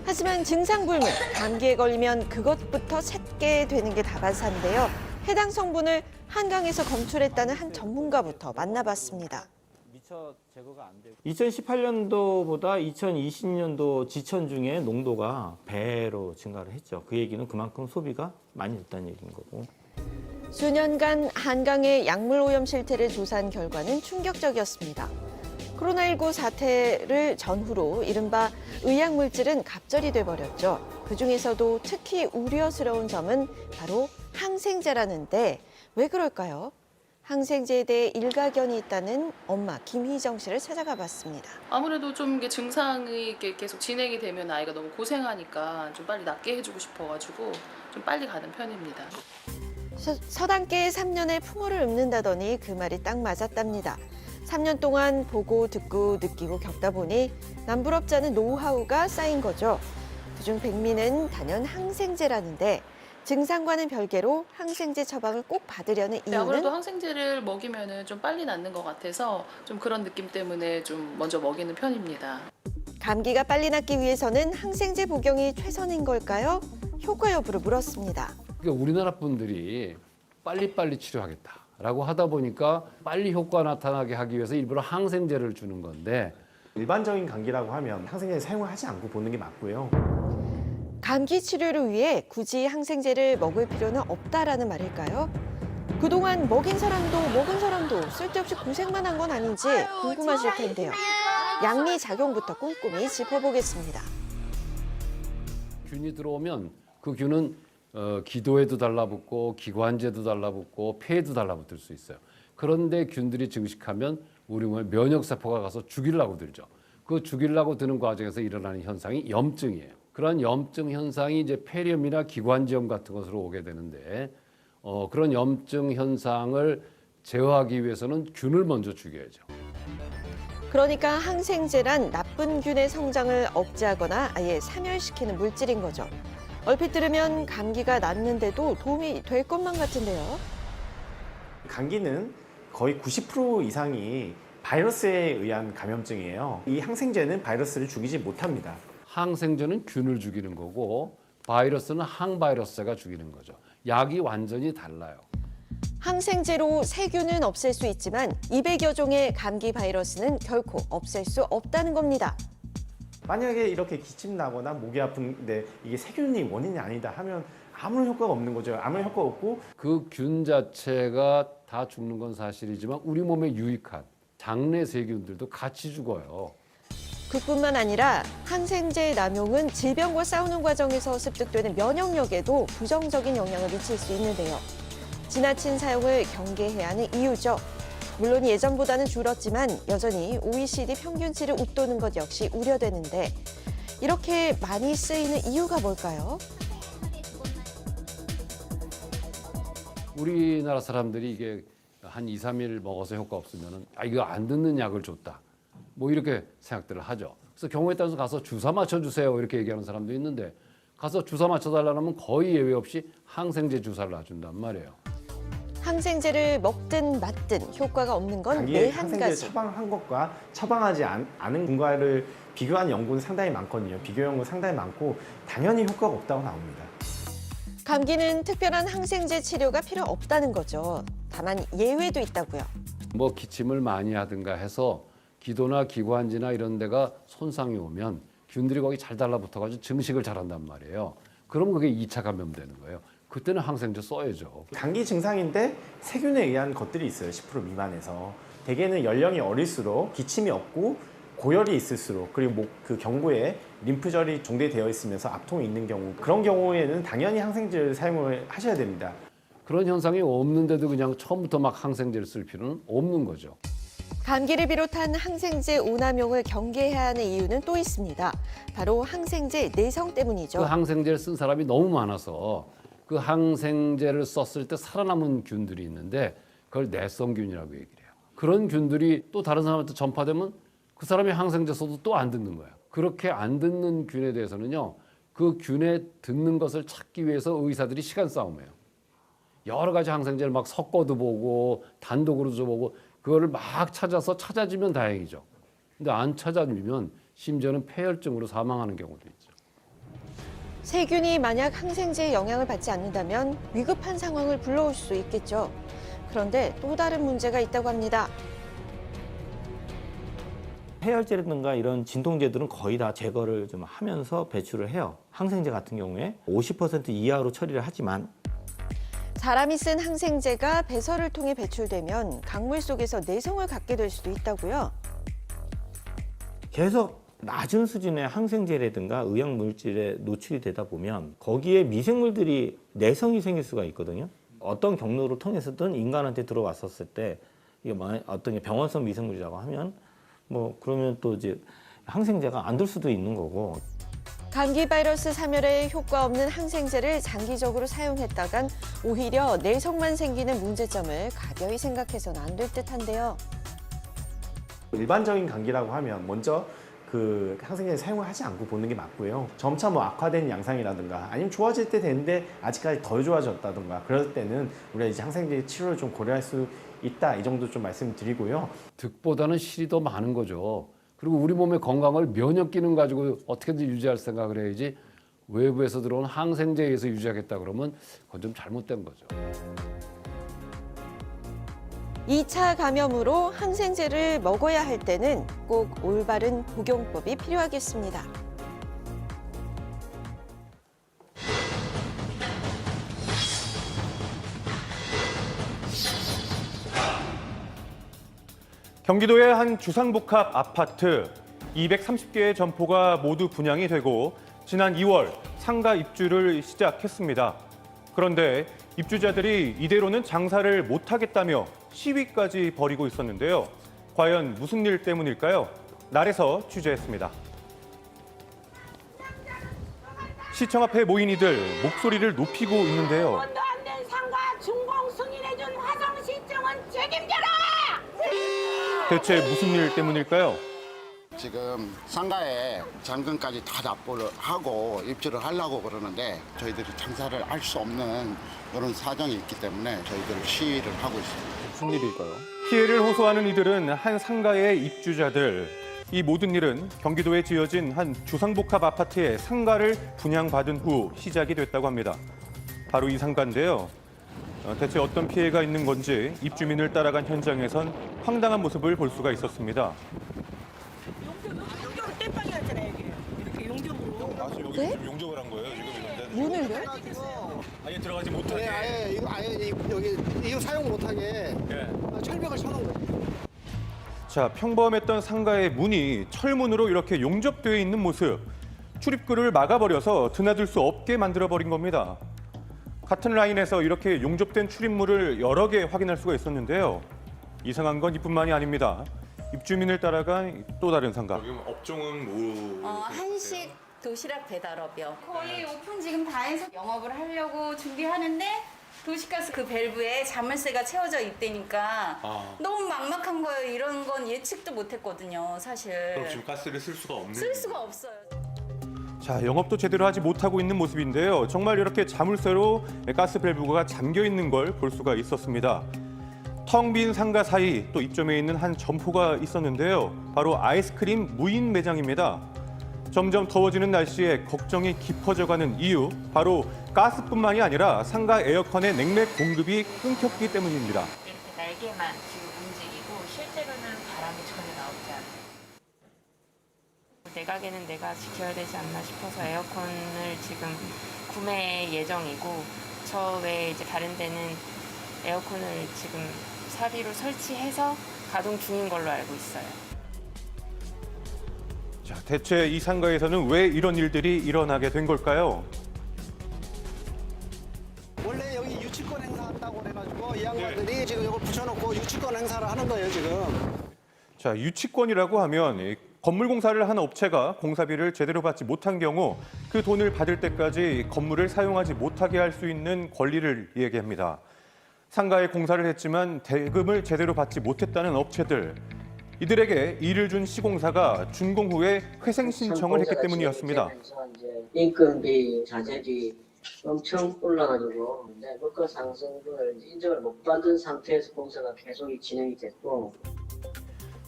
하지만 증상불문, 감기에 걸리면 그것부터 찾게 되는 게 다반사인데요. 해당 성분을 한강에서 검출했다는 한 전문가부터 만나봤습니다. 2018년도보다 2020년도 지천 중에 농도가 배로 증가를 했죠. 그 얘기는 그만큼 소비가 많이 됐다는 얘기인 거고. 수년간 한강의 약물 오염 실태를 조사한 결과는 충격적이었습니다. 코로나19 사태를 전후로 이른바 의약물질은 갑절이 돼버렸죠. 그중에서도 특히 우려스러운 점은 바로 항생제라는데 왜 그럴까요? 항생제에 대해 일가견이 있다는 엄마 김희정 씨를 찾아가 봤습니다. 아무래도 좀 이게 증상이 이렇게 계속 진행이 되면 아이가 너무 고생하니까 좀 빨리 낫게 해주고 싶어가지고 좀 빨리 가는 편입니다. 서당계의 3년의 풍어를 읊는다더니 그 말이 딱 맞았답니다. 3년 동안 보고 듣고 느끼고 겪다 보니 남부럽지 않은 노하우가 쌓인 거죠. 그중 백미는 단연 항생제라는데 증상과는 별개로 항생제 처방을 꼭 받으려는 이유는? 아무래도 항생제를 먹이면 좀 빨리 낫는 것 같아서 좀 그런 느낌 때문에 좀 먼저 먹이는 편입니다. 감기가 빨리 낫기 위해서는 항생제 복용이 최선인 걸까요? 효과 여부를 물었습니다. 그러니까 우리나라 분들이 빨리빨리 치료하겠다라고 하다 보니까 빨리 효과 나타나게 하기 위해서 일부러 항생제를 주는 건데 일반적인 감기라고 하면 항생제 사용을 하지 않고 보는 게 맞고요. 감기 치료를 위해 굳이 항생제를 먹을 필요는 없다라는 말일까요? 그동안 먹인 사람도 먹은 사람도 쓸데없이 고생만 한 건 아닌지 궁금하실 텐데요. 양리 작용부터 꼼꼼히 짚어보겠습니다. 균이 들어오면 그 균은 기도에도 달라붙고 기관지에도 달라붙고 폐에도 달라붙을 수 있어요. 그런데 균들이 증식하면 우리 몸에 면역세포가 가서 죽이려고 들죠. 그 죽이려고 드는 과정에서 일어나는 현상이 염증이에요. 그런 염증 현상이 이제 폐렴이나 기관지염 같은 것으로 오게 되는데 그런 염증 현상을 제어하기 위해서는 균을 먼저 죽여야죠. 그러니까 항생제란 나쁜 균의 성장을 억제하거나 아예 사멸시키는 물질인 거죠. 얼핏 들으면 감기가 낫는데도 도움이 될 것만 같은데요. 감기는 거의 90% 이상이 바이러스에 의한 감염증이에요. 이 항생제는 바이러스를 죽이지 못합니다. 항생제는 균을 죽이는 거고 바이러스는 항바이러스제가 죽이는 거죠. 약이 완전히 달라요. 항생제로 세균은 없앨 수 있지만 200여 종의 감기 바이러스는 결코 없앨 수 없다는 겁니다. 만약에 이렇게 기침 나거나 목이 아픈데 이게 세균이 원인이 아니다 하면 아무런 효과가 없는 거죠. 아무런 효과 없고 그 균 자체가 다 죽는 건 사실이지만 우리 몸에 유익한 장내 세균들도 같이 죽어요. 그뿐만 아니라 항생제 남용은 질병과 싸우는 과정에서 습득되는 면역력에도 부정적인 영향을 미칠 수 있는데요. 지나친 사용을 경계해야 하는 이유죠. 물론 예전보다는 줄었지만 여전히 OECD 평균치를 웃도는 것 역시 우려되는데 이렇게 많이 쓰이는 이유가 뭘까요? 우리나라 사람들이 이게 한 2, 3일 먹어서 효과 없으면은 이거 안 듣는 약을 줬다. 뭐 이렇게 생각들을 하죠. 그래서 경우에 따라서 가서 주사 맞춰주세요 이렇게 얘기하는 사람도 있는데 가서 주사 맞춰달라면 거의 예외 없이 항생제 주사를 놔준단 말이에요. 항생제를 먹든 맞든 효과가 없는 건 감기에 매 한 항생제를 가지. 처방한 것과 처방하지 않은 분과를 비교한 연구는 상당히 많거든요. 비교 연구 상당히 많고 당연히 효과가 없다고 나옵니다. 감기는 특별한 항생제 치료가 필요 없다는 거죠. 다만 예외도 있다고요. 뭐 기침을 많이 하든가 해서 기도나 기관지나 이런 데가 손상이 오면 균들이 거기 잘 달라붙어가지고 증식을 잘한단 말이에요. 그럼 그게 2차 감염되는 거예요. 그때는 항생제 써야죠. 감기 증상인데 세균에 의한 것들이 있어요. 10% 미만에서. 대개는 연령이 어릴수록 기침이 없고 고열이 있을수록 그리고 그 경부에 림프절이 종대되어 있으면서 압통이 있는 경우 그런 경우에는 당연히 항생제를 사용을 하셔야 됩니다. 그런 현상이 없는데도 그냥 처음부터 막 항생제를 쓸 필요는 없는 거죠. 감기를 비롯한 항생제 오남용을 경계해야 하는 이유는 또 있습니다. 바로 항생제 내성 때문이죠. 그 항생제를 쓴 사람이 너무 많아서 그 항생제를 썼을 때 살아남은 균들이 있는데 그걸 내성균이라고 얘기를 해요. 그런 균들이 또 다른 사람한테 전파되면 그 사람이 항생제 써도 또 안 듣는 거예요. 그렇게 안 듣는 균에 대해서는요. 그 균에 듣는 것을 찾기 위해서 의사들이 시간 싸움이에요. 여러 가지 항생제를 막 섞어도 보고 단독으로도 보고 그거를 막 찾아서 찾아지면 다행이죠. 근데 안 찾아지면 심지어는 폐혈증으로 사망하는 경우도 있죠. 세균이 만약 항생제의 영향을 받지 않는다면 위급한 상황을 불러올 수 있겠죠. 그런데 또 다른 문제가 있다고 합니다. 해열제라든가 이런 진통제들은 거의 다 제거를 좀 하면서 배출을 해요. 항생제 같은 경우에 50% 이하로 처리를 하지만 사람이 쓴 항생제가 배설을 통해 배출되면 강물 속에서 내성을 갖게 될 수도 있다고요. 계속 낮은 수준의 항생제라든가 의약물질에 노출이 되다 보면 거기에 미생물들이 내성이 생길 수가 있거든요. 어떤 경로를 통해서든 인간한테 들어왔었을 때 이게 어떤 게 병원성 미생물이라고 하면 뭐 그러면 또 이제 항생제가 안 될 수도 있는 거고. 감기 바이러스 사멸에 효과 없는 항생제를 장기적으로 사용했다간 오히려 내성만 생기는 문제점을 가벼이 생각해서는 안 될 듯한데요. 일반적인 감기라고 하면 먼저 그 항생제 사용을 하지 않고 보는 게 맞고요. 점차 뭐 악화된 양상이라든가 아니면 좋아질 때 되는데 아직까지 덜 좋아졌다든가 그럴 때는 우리가 이제 항생제 치료를 좀 고려할 수 있다 이 정도 좀 말씀드리고요. 득보다는 실이 더 많은 거죠. 그리고 우리 몸의 건강을 면역 기능 가지고 어떻게든 유지할 생각을 해야지 외부에서 들어온 항생제에 의해서 유지하겠다 그러면 그건 좀 잘못된 거죠. 2차 감염으로 항생제를 먹어야 할 때는 꼭 올바른 복용법이 필요하겠습니다. 경기도의 한 주상복합 아파트 230개의 점포가 모두 분양이 되고 지난 2월 상가 입주를 시작했습니다. 그런데 입주자들이 이대로는 장사를 못하겠다며 시위까지 벌이고 있었는데요. 과연 무슨 일 때문일까요? 날에서 취재했습니다. 시청 앞에 모인 이들 목소리를 높이고 있는데요. 돈도 안 된 상가 준공 승인해준 화성 시청은 책임 대체 무슨 일 때문일까요? 지금 상가에 잔금까지 다 납부를 하고 입주를 하려고 그러는데 저희들이 장사를 할 수 없는 그런 사정이 있기 때문에 저희들 시위를 하고 있습니다. 무슨 일일까요? 피해를 호소하는 이들은 한 상가의 입주자들. 이 모든 일은 경기도에 지어진 한 주상복합 아파트의 상가를 분양받은 후 시작이 됐다고 합니다. 바로 이 상가인데요. 대체 어떤 피해가 있는 건지 입주민을 따라간 현장에선 황당한 모습을 볼 수가 있었습니다. 용접으로 땜빵이었잖아요, 이게. 이렇게 용접으로. 네? 용접을 한 거예요, 지금 이런데? 문을요? 아예 들어가지 못하게. 네, 아예 여기 이거 사용 못하게 철벽을 쳐놓은 거예요. 자, 평범했던 상가의 문이 철문으로 이렇게 용접되어 있는 모습. 출입구를 막아버려서 드나들 수 없게 만들어버린 겁니다. 같은 라인에서 이렇게 용접된 출입문을 여러 개 확인할 수가 있었는데요. 이상한 건 이뿐만이 아닙니다. 입주민을 따라간 또 다른 상가. 지금 업종은 뭐? 한식 도시락 배달업이요. 거의 오픈 지금 다 해서 영업을 하려고 준비하는데 도시가스 그 밸브에 자물쇠가 채워져 있다니까 너무 막막한 거예요. 이런 건 예측도 못했거든요, 사실. 그럼 지금 가스를 쓸 수가 없는? 쓸 수가 없어요. 자, 영업도 제대로 하지 못하고 있는 모습인데요. 정말 이렇게 자물쇠로 가스 밸브가 잠겨 있는 걸 볼 수가 있었습니다. 텅 빈 상가 사이 또 입점해 있는 한 점포가 있었는데요. 바로 아이스크림 무인 매장입니다. 점점 더워지는 날씨에 걱정이 깊어져가는 이유, 바로 가스뿐만이 아니라 상가 에어컨의 냉매 공급이 끊겼기 때문입니다. 이렇게 날개만 지금 움직이고 실제로는 바람이 전혀 나오지 않아요. 내 가게는 내가 지켜야 되지 않나 싶어서 에어컨을 지금 구매 예정이고 저 외에 이제 다른 데는 에어컨을 지금 사비로 설치해서 가동 중인 걸로 알고 있어요. 자, 대체 이 상가에서는 왜 이런 일들이 일어나게 된 걸까요? 원래 여기 유치권 행사한다고 그래가지고 이 양반들이 지금 이걸 붙여놓고 유치권 행사를 하는 거예요, 지금. 자, 유치권이라고 하면 이 건물 공사를 한 업체가 공사비를 제대로 받지 못한 경우 그 돈을 받을 때까지 건물을 사용하지 못하게 할 수 있는 권리를 얘기합니다. 상가에 공사를 했지만 대금을 제대로 받지 못했다는 업체들. 이들에게 일을 준 시공사가 준공 후에 회생 신청을 했기 때문이었습니다. 인건비, 자재비 엄청 올라가지고 물가 상승분을 인정을 못 받은 상태에서 공사가 계속 진행이 됐고,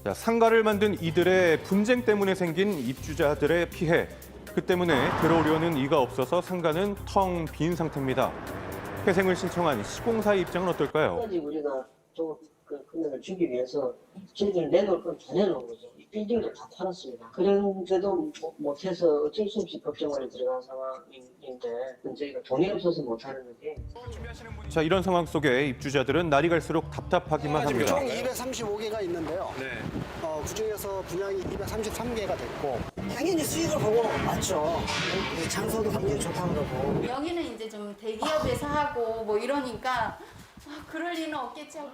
자, 상가를 만든 이들의 분쟁 때문에 생긴 입주자들의 피해. 그 때문에 들어오려는 이가 없어서 상가는 텅 빈 상태입니다. 회생을 신청한 시공사의 입장은 어떨까요? 끝까지 우리가 좀 그 금액을 주기 위해서 저희들 내놓을 건 다 내놓은 거죠. 이 빌딩도 다 팔았습니다. 그런데도 못해서 어쩔 수 없이 법정관에 들어간 상황인데 저희가 돈이 없어서 못하는 거지. 자, 이런 상황 속에 입주자들은 날이 갈수록 답답하기만 합니다. 총 235개가 있는데요. 그중에서 분양이 233개가 됐고 당연히 수익을 보고 맞죠. 장소도 굉장히 좋다고 그러고. 여기는 이제 좀 대기업에서 하고 뭐 이러니까 그럴 리는 없겠지 하고.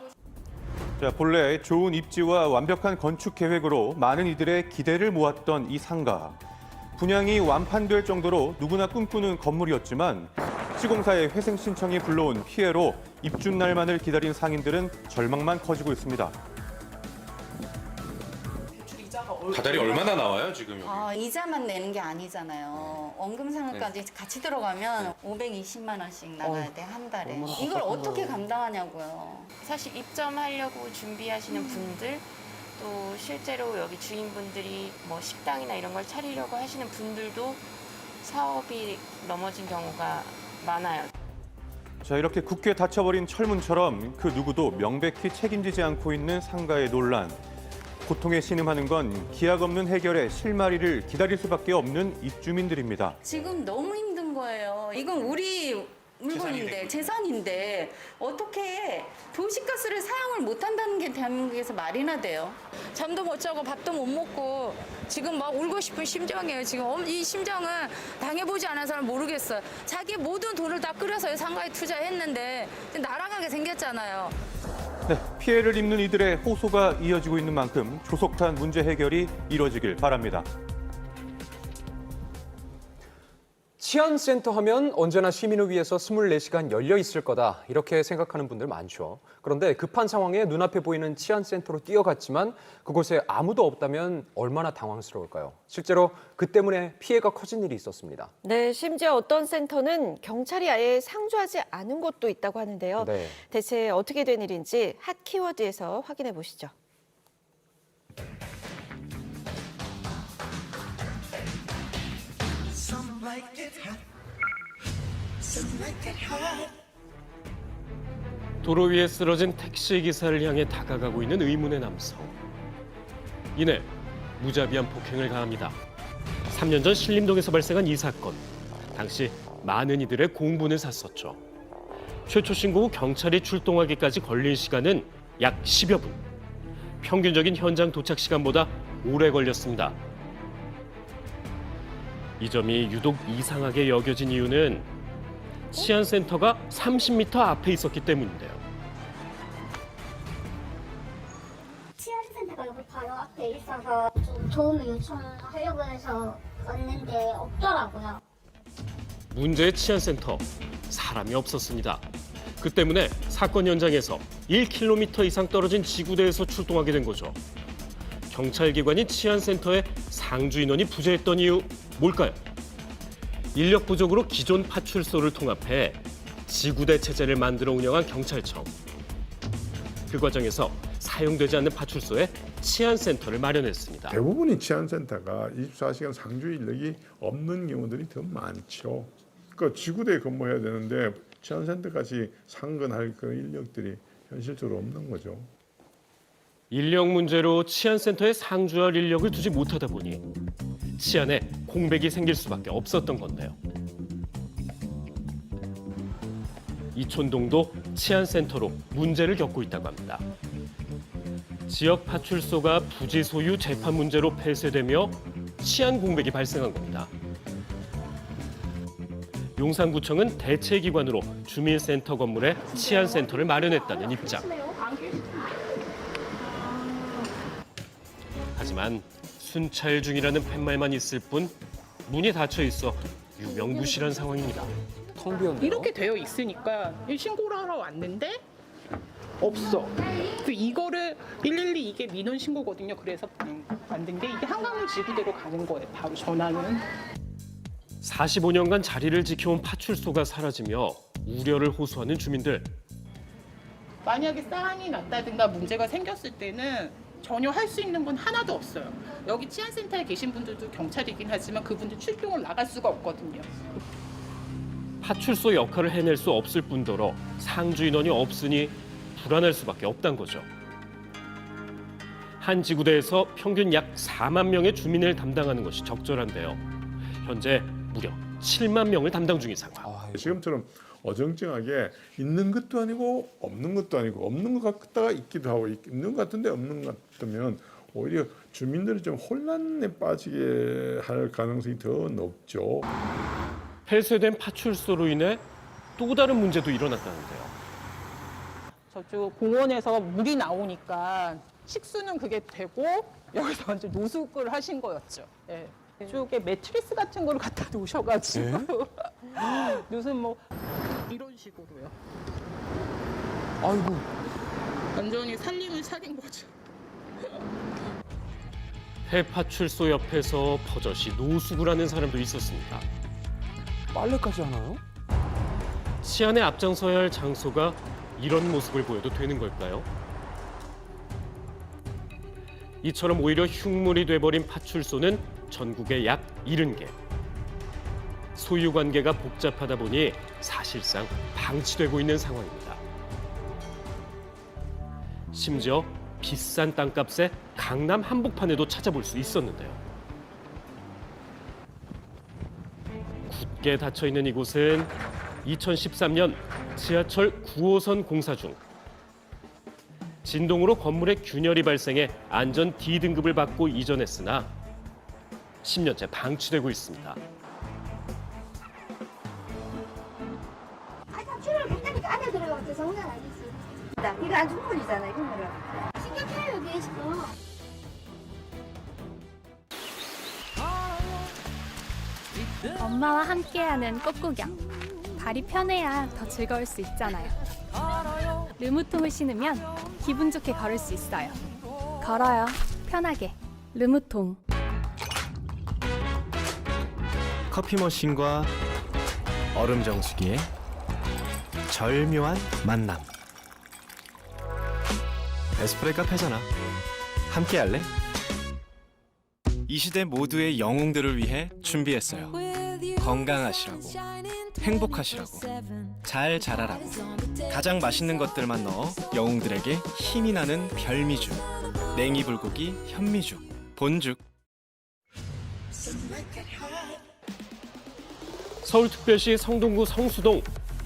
자, 본래 좋은 입지와 완벽한 건축 계획으로 많은 이들의 기대를 모았던 이 상가. 분양이 완판될 정도로 누구나 꿈꾸는 건물이었지만 시공사의 회생 신청이 불러온 피해로 입주 날만을 기다린 상인들은 절망만 커지고 있습니다. 다달이 얼마나 나와요, 지금 여기? 이자만 내는 게 아니잖아요. 원금상각까지 같이 들어가면 520만 원씩 나가야 돼, 한 달에. 이걸 어떻게 감당하냐고요. 사실 입점하려고 준비하시는 분들 또 실제로 여기 주인분들이 뭐 식당이나 이런 걸 차리려고 하시는 분들도 사업이 넘어진 경우가 많아요. 자, 이렇게 굳게 닫혀버린 철문처럼 그 누구도 명백히 책임지지 않고 있는 상가의 논란. 고통에 신음하는 건 기약 없는 해결에 실마리를 기다릴 수밖에 없는 입주민들입니다. 지금 너무 힘든 거예요. 이건 우리 물건인데, 재산인데 어떻게 도시가스를 사용을 못한다는 게 대한민국에서 말이나 돼요. 잠도 못 자고 밥도 못 먹고 지금 막 울고 싶은 심정이에요. 지금 이 심정은 당해보지 않은 사람 모르겠어요. 자기 모든 돈을 다 끌어서 상가에 투자했는데 날아가게 생겼잖아요. 네, 피해를 입는 이들의 호소가 이어지고 있는 만큼 조속한 문제 해결이 이뤄지길 바랍니다. 치안센터 하면 언제나 시민을 위해서 24시간 열려 있을 거다 이렇게 생각하는 분들 많죠. 그런데 급한 상황에 눈앞에 보이는 치안센터로 뛰어갔지만 그곳에 아무도 없다면 얼마나 당황스러울까요? 실제로 그 때문에 피해가 커진 일이 있었습니다. 네, 심지어 어떤 센터는 경찰이 아예 상주하지 않은 곳도 있다고 하는데요. 네. 대체 어떻게 된 일인지 핫 키워드에서 확인해 보시죠. 도로 위에 쓰러진 택시 기사를 향해 다가가고 있는 의문의 남성. 이내 무자비한 폭행을 가합니다. 3년 전 신림동에서 발생한 이 사건. 당시 많은 이들의 공분을 샀었죠. 최초 신고 후 경찰이 출동하기까지 걸린 시간은 약 10여 분. 평균적인 현장 도착 시간보다 오래 걸렸습니다. 이 점이 유독 이상하게 여겨진 이유는 치안센터가 30m 앞에 있었기 때문인데요. 치안센터가 여기 바로 앞에 있어서 좀 도움을 요청하려고 해서 왔는데 없더라고요. 문제의 치안센터, 사람이 없었습니다. 그 때문에 사건 현장에서 1km 이상 떨어진 지구대에서 출동하게 된 거죠. 경찰기관인 치안센터에 상주 인원이 부재했던 이유 뭘까요? 인력 부족으로 기존 파출소를 통합해 지구대 체제를 만들어 운영한 경찰청. 그 과정에서 사용되지 않는 파출소에 치안센터를 마련했습니다. 대부분의 치안센터가 24시간 상주 인력이 없는 경우들이 더 많죠. 그러니까 지구대에 근무해야 되는데 치안센터까지 상근할 그 인력들이 현실적으로 없는 거죠. 인력 문제로 치안센터에 상주할 인력을 두지 못하다 보니 치안에 공백이 생길 수밖에 없었던 건데요. 이촌동도 치안센터로 문제를 겪고 있다고 합니다. 지역 파출소가 부지 소유 재판 문제로 폐쇄되며 치안 공백이 발생한 겁니다. 용산구청은 대체기관으로 주민센터 건물에 치안센터를 마련했다는 입장. 하지만 순찰 중이라는 팻말만 있을 뿐 문이 닫혀 있어 유명무실한 상황입니다. 텅 비었네요. 이렇게 되어 있으니까 신고를 하러 왔는데 없어. 그래서 이거를 112 이게 민원 신고거든요. 그래서 만든 게 이게 한강로 지구대로 가는 거예요. 바로 전화는. 45년간 자리를 지켜온 파출소가 사라지며 우려를 호소하는 주민들. 만약에 싸움이 났다든가 문제가 생겼을 때는 전혀 할 수 있는 건 하나도 없어요. 여기 치안센터에 계신 분들도 경찰이긴 하지만 그분들 출동을 나갈 수가 없거든요. 파출소 역할을 해낼 수 없을 뿐더러 상주 인원이 없으니 불안할 수밖에 없다는 거죠. 한 지구대에서 평균 약 4만 명의 주민을 담당하는 것이 적절한데요. 현재 무려 7만 명을 담당 중인 상황. 지금처럼 어정쩡하게 있는 것도 아니고 없는 것도 아니고 없는 것 같다가 있기도 하고 있는 것 같은데 없는 것 같으면 오히려 주민들이 좀 혼란에 빠지게 할 가능성이 더 높죠. 폐쇄된 파출소로 인해 또 다른 문제도 일어났다는데요. 저쪽 공원에서 물이 나오니까 식수는 그게 되고 여기서 완전 노숙을 하신 거였죠. 네. 이쪽에 매트리스 같은 거를 갖다 놓으셔가지고 무슨 뭐 이런 식으로요. 아이고. 완전히 살림을 차린 거죠. 폐파출소 옆에서 버젓이 노숙을 하는 사람도 있었습니다. 빨래까지 하나요? 치안에 앞장서야 할 장소가 이런 모습을 보여도 되는 걸까요? 이처럼 오히려 흉물이 돼버린 파출소는 전국에 약 70개. 소유 관계가 복잡하다 보니 사실상 방치되고 있는 상황입니다. 심지어 비싼 땅값에 강남 한복판에도 찾아볼 수 있었는데요. 굳게 닫혀있는 이곳은 2013년 지하철 9호선 공사 중 진동으로 건물에 균열이 발생해 안전 D등급을 받고 이전했으나 10년째 방치되고 있습니다. 출혈 못하니까 안에 들어가면 정상 아니지. 이거 안 충분이잖아, 이거는. 신경 써요, 계시고. 엄마와 함께하는 꽃구경. 발이 편해야 더 즐거울 수 있잖아요. 르무통을 신으면 기분 좋게 걸을 수 있어요. 걸어요. 편하게. 르무통. 커피 머신과 얼음 정수기의 절묘한 만남. 에스프레 카페잖아. 함께 할래? 이 시대 모두의 영웅들을 위해 준비했어요. 건강하시라고, 행복하시라고, 잘 자라라고. 가장 맛있는 것들만 넣어 영웅들에게 힘이 나는 별미죽. 냉이 불고기 현미죽, 본죽. 서울특별시 성동구 성수동.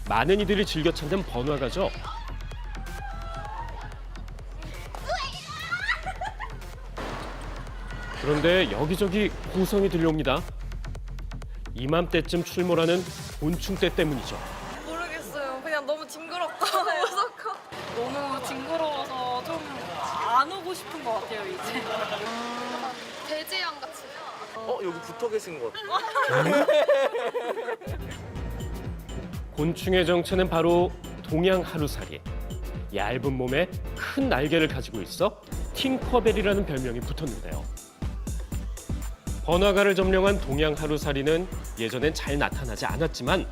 많은 이들이 즐겨 찾는 번화가죠. 그런데 여기저기 고성이 들려옵니다. 이맘때쯤 출몰하는 곤충떼 때문이죠. 모르겠어요. 그냥 너무 징그럽고 무섭고 너무 징그러워서 좀 안 오고 싶은 것 같아요 이제. 대재앙 같이. 여기 붙어 계신 것 같아요. 곤충의 정체는 바로 동양 하루살이. 얇은 몸에 큰 날개를 가지고 있어 팅커벨이라는 별명이 붙었는데요. 번화가를 점령한 동양 하루살이는 예전엔 잘 나타나지 않았지만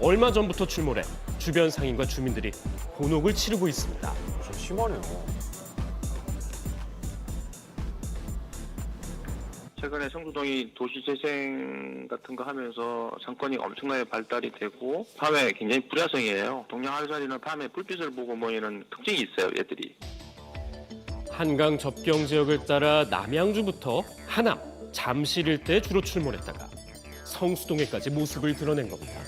얼마 전부터 출몰해 주변 상인과 주민들이 곤혹을 치르고 있습니다. 좀 심하네요. 최근에 성수동이 도시재생 같은 거 하면서 상권이 엄청나게 발달이 되고 밤에 굉장히 불야성이에요. 동양 하루살이는 밤에 불빛을 보고 모이는 특징이 있어요, 얘들이. 한강 접경 지역을 따라 남양주부터 하남, 잠실 일대에 주로 출몰했다가 성수동에까지 모습을 드러낸 겁니다.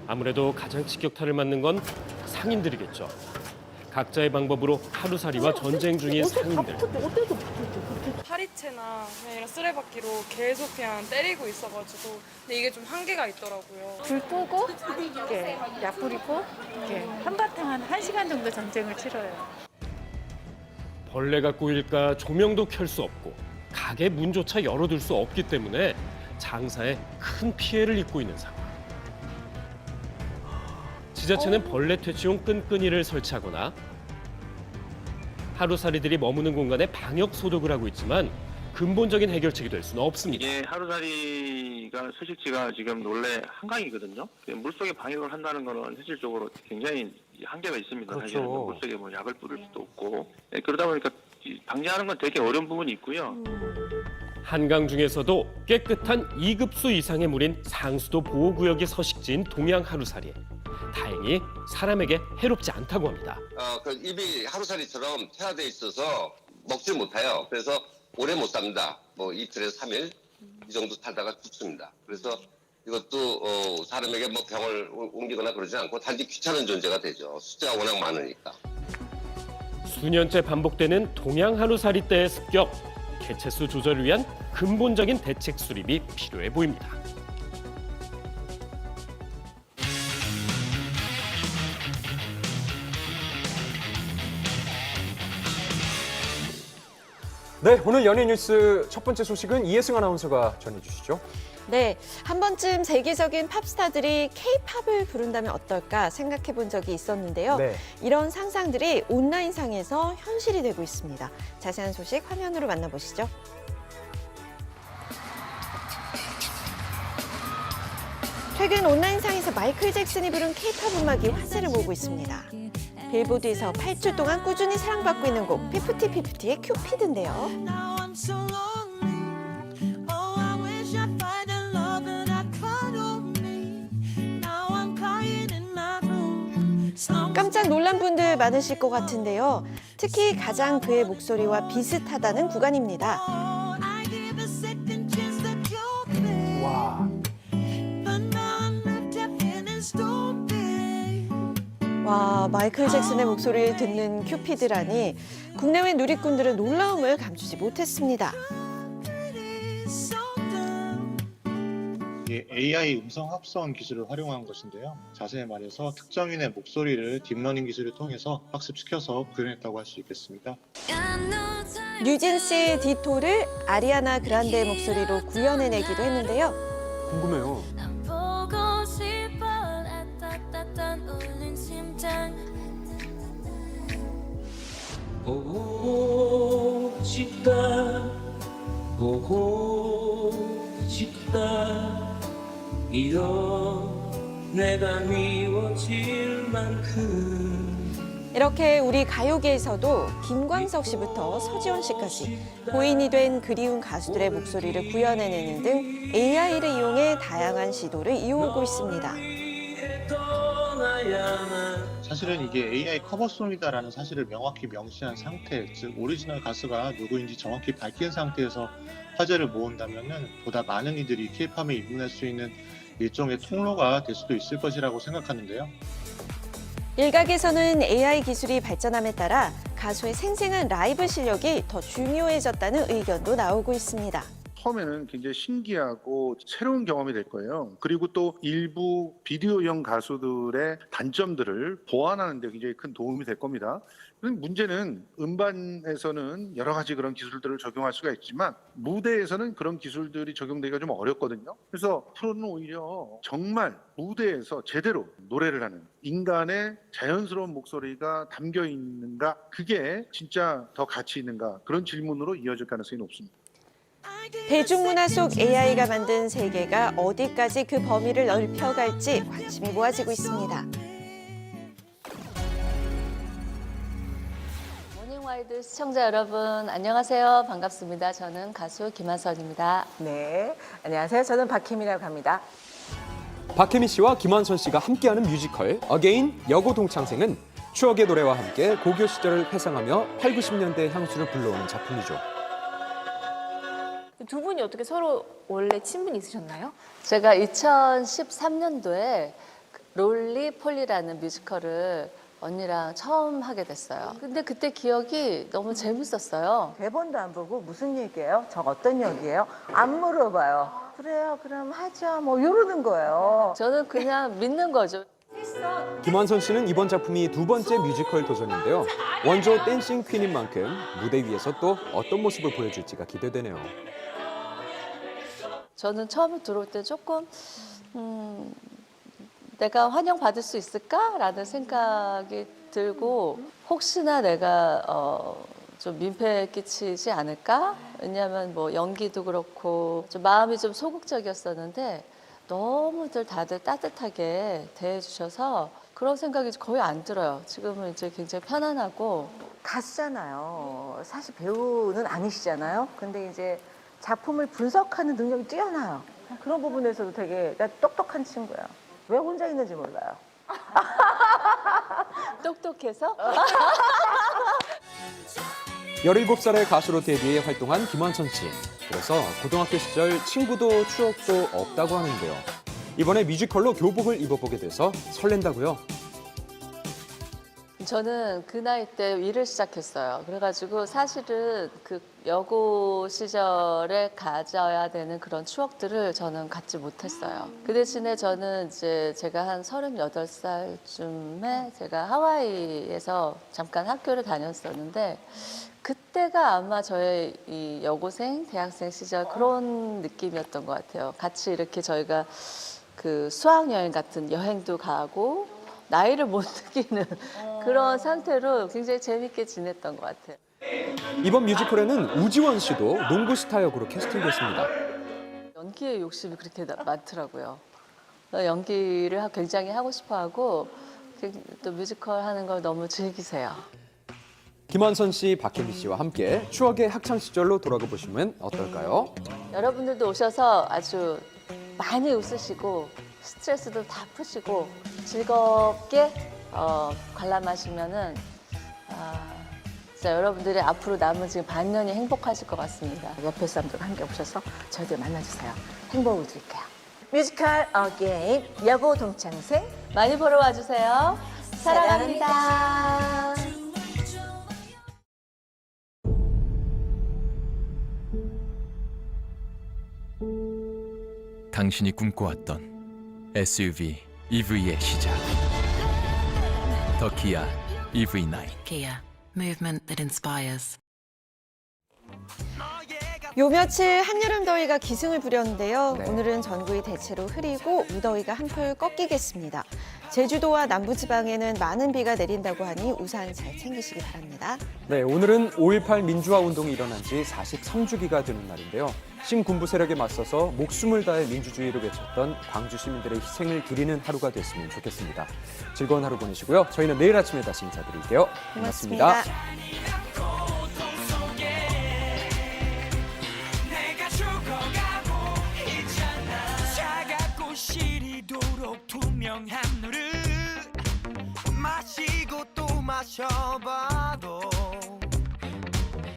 아무래도 가장 직격탄을 맞는 건 상인들이겠죠. 각자의 방법으로 하루살이와 전쟁 중인 상인들. 파리채나 그냥 이런 쓰레받기로 계속 그냥 때리고 있어가지고 근데 이게 좀 한계가 있더라고요. 불 끄고 약 뿌리고 한바탕 한 1시간 정도 전쟁을 치러요. 벌레가 꼬일까 조명도 켤 수 없고 가게 문조차 열어둘 수 없기 때문에 장사에 큰 피해를 입고 있는 상황. 지자체는 벌레 퇴치용 끈끈이를 설치하거나 하루살이들이 머무는 공간에 방역 소독을 하고 있지만 근본적인 해결책이 될 수는 없습니다. 이게 하루살이가 서식지가 지금 원래 한강이거든요. 물속에 방역을 한다는 거는 현실적으로 굉장히 한계가 있습니다. 그렇죠. 사실은 물속에 뭐 약을 뿌릴 수도 없고 그러다 보니까 방지하는 건 되게 어려운 부분이 있고요. 한강 중에서도 깨끗한 2급수 이상의 물인 상수도 보호구역이 서식지인 동양 하루살이. 다행히 사람에게 해롭지 않다고 합니다. 그 입이 하루살이처럼 태화돼 있어서 먹질 못해요. 그래서 오래 못 삽니다. 뭐 이틀에서 3일 이 정도 살다가 죽습니다. 그래서 이것도 사람에게 뭐 병을 옮기거나 그러지 않고 단지 귀찮은 존재가 되죠. 숫자가 워낙 많으니까. 수년째 반복되는 동양 하루살이 떼의 습격. 개체수 조절을 위한 근본적인 대책 수립이 필요해 보입니다. 네, 오늘 연예 뉴스 첫 번째 소식은 이혜승 아나운서가 전해주시죠. 네, 한 번쯤 세계적인 팝스타들이 K-팝을 부른다면 어떨까 생각해 본 적이 있었는데요. 네. 이런 상상들이 온라인상에서 현실이 되고 있습니다. 자세한 소식 화면으로 만나보시죠. 최근 온라인상에서 마이클 잭슨이 부른 K-팝 음악이 화제를 모으고 있습니다. 빌보드에서 8주 동안 꾸준히 사랑받고 있는 곡 피프티피프티의 큐피드인데요. 깜짝 놀란 분들 많으실 것 같은데요. 특히 가장 그의 목소리와 비슷하다는 구간입니다. 와, 마이클 잭슨의 목소리를 듣는 큐피드라니 국내외 누리꾼들은 놀라움을 감추지 못했습니다. 이게 AI 음성 합성 기술을 활용한 것인데요. 자세히 말해서 특정인의 목소리를 딥러닝 기술을 통해서 학습시켜서 구현했다고 할 수 있겠습니다. 뉴진스의 디토를 아리아나 그란데의 목소리로 구현해내기도 했는데요. 궁금해요. 보고 싶어 따따따딴 울린 심장 보고 싶다 보고 싶다 이런 내가 미워질 만큼 이렇게 우리 가요계에서도 김광석 씨부터 서지원 씨까지 고인이 된 그리운 가수들의 목소리를 구현해내는 등 AI를 이용해 다양한 시도를 이어오고 있습니다. 사실은 이게 AI 커버송이다라는 사실을 명확히 명시한 상태, 즉 오리지널 가수가 누구인지 정확히 밝힌 상태에서 화제를 모은다면은 보다 많은 이들이 K-팝에 입문할 수 있는 일종의 통로가 될 수도 있을 것이라고 생각하는데요. 일각에서는 AI 기술이 발전함에 따라 가수의 생생한 라이브 실력이 더 중요해졌다는 의견도 나오고 있습니다. 처음에는 굉장히 신기하고 새로운 경험이 될 거예요. 그리고 또 일부 비디오형 가수들의 단점들을 보완하는 데 굉장히 큰 도움이 될 겁니다. 문제는 음반에서는 여러 가지 그런 기술들을 적용할 수가 있지만 무대에서는 그런 기술들이 적용되기가 좀 어렵거든요. 그래서 프로는 오히려 정말 무대에서 제대로 노래를 하는 인간의 자연스러운 목소리가 담겨 있는가, 그게 진짜 더 가치 있는가, 그런 질문으로 이어질 가능성이 높습니다. 대중문화 속 AI가 만든 세계가 어디까지 그 범위를 넓혀갈지 관심이 모아지고 있습니다. 모닝와이드 시청자 여러분 안녕하세요. 반갑습니다. 저는 가수 김한선입니다. 네, 안녕하세요. 저는 박혜미라고 합니다. 박혜미 씨와 김한선 씨가 함께하는 뮤지컬 어게인 여고 동창생은 추억의 노래와 함께 고교 시절을 회상하며 8, 90년대 향수를 불러오는 작품이죠. 두 분이 어떻게 서로 원래 친분이 있으셨나요? 제가 2013년도에 롤리폴리라는 뮤지컬을 언니랑 처음 하게 됐어요. 근데 그때 기억이 너무 재밌었어요. 대본도 안 보고 무슨 얘기예요? 저 어떤 역이에요? 안 물어봐요. 그래요, 그럼 하죠. 뭐 이러는 거예요. 저는 그냥 믿는 거죠. 김한선 씨는 이번 작품이 두 번째 뮤지컬 도전인데요. 원조 댄싱 퀸인 만큼 무대 위에서 또 어떤 모습을 보여줄지가 기대되네요. 저는 처음에 들어올 때 조금 내가 환영받을 수 있을까라는 생각이 들고 혹시나 내가 좀 민폐 끼치지 않을까? 왜냐하면 뭐 연기도 그렇고 좀 마음이 좀 소극적이었었는데 너무들 다들 따뜻하게 대해주셔서 그런 생각이 거의 안 들어요. 지금은 이제 굉장히 편안하고. 가수잖아요. 사실 배우는 아니시잖아요. 근데 이제 작품을 분석하는 능력이 뛰어나요. 그런 부분에서도 되게 똑똑한 친구예요. 왜 혼자 있는지 몰라요. 똑똑해서? 17살의 가수로 데뷔해 활동한 김한선 씨. 그래서 고등학교 시절 친구도 추억도 없다고 하는데요. 이번에 뮤지컬로 교복을 입어보게 돼서 설렌다고요. 저는 그 나이 때 일을 시작했어요. 그래가지고 사실은 그 여고 시절에 가져야 되는 그런 추억들을 저는 갖지 못했어요. 그 대신에 저는 이제 제가 한 38살쯤에 제가 하와이에서 잠깐 학교를 다녔었는데 그때가 아마 저의 이 여고생, 대학생 시절 그런 느낌이었던 것 같아요. 같이 이렇게 저희가 그 수학여행 같은 여행도 가고 나이를 못 느끼는 그런 상태로 굉장히 재밌게 지냈던 것 같아요. 이번 뮤지컬에는 우지원 씨도 농구 스타 역으로 캐스팅됐습니다. 연기에 욕심이 그렇게 많더라고요. 연기를 굉장히 하고 싶어하고 또 뮤지컬 하는 걸 너무 즐기세요. 김한선 씨, 박혜미 씨와 함께 추억의 학창 시절로 돌아가 보시면 어떨까요? 여러분들도 오셔서 아주 많이 웃으시고 스트레스도 다 푸시고 즐겁게 관람하시면은 진짜 여러분들이 앞으로 남은 지금 반년이 행복하실 것 같습니다. 옆에 사람들과 함께 오셔서 저희들 만나주세요. 행복을 드릴게요. 뮤지컬 어게인 여고 동창생 많이 보러 와주세요. 사랑합니다. 당신이 꿈꿔왔던 SUV EV의 시작. 더 기아 EV9. Kia, movement that inspires. 요 며칠 한여름 더위가 기승을 부렸는데요. 네. 오늘은 전국이 대체로 흐리고 무더위가 한풀 꺾이겠습니다. 제주도와 남부지방에는 많은 비가 내린다고 하니 우산 잘 챙기시기 바랍니다. 네, 오늘은 5.18 민주화 운동이 일어난 지 43주기가 되는 날인데요. 신군부 세력에 맞서서 목숨을 다해 민주주의를 외쳤던 광주 시민들의 희생을 기리는 하루가 됐으면 좋겠습니다. 즐거운 하루 보내시고요. 저희는 내일 아침에 다시 인사드릴게요. 고맙습니다. 시리도록 투명한 물을 마시고 또 마셔봐도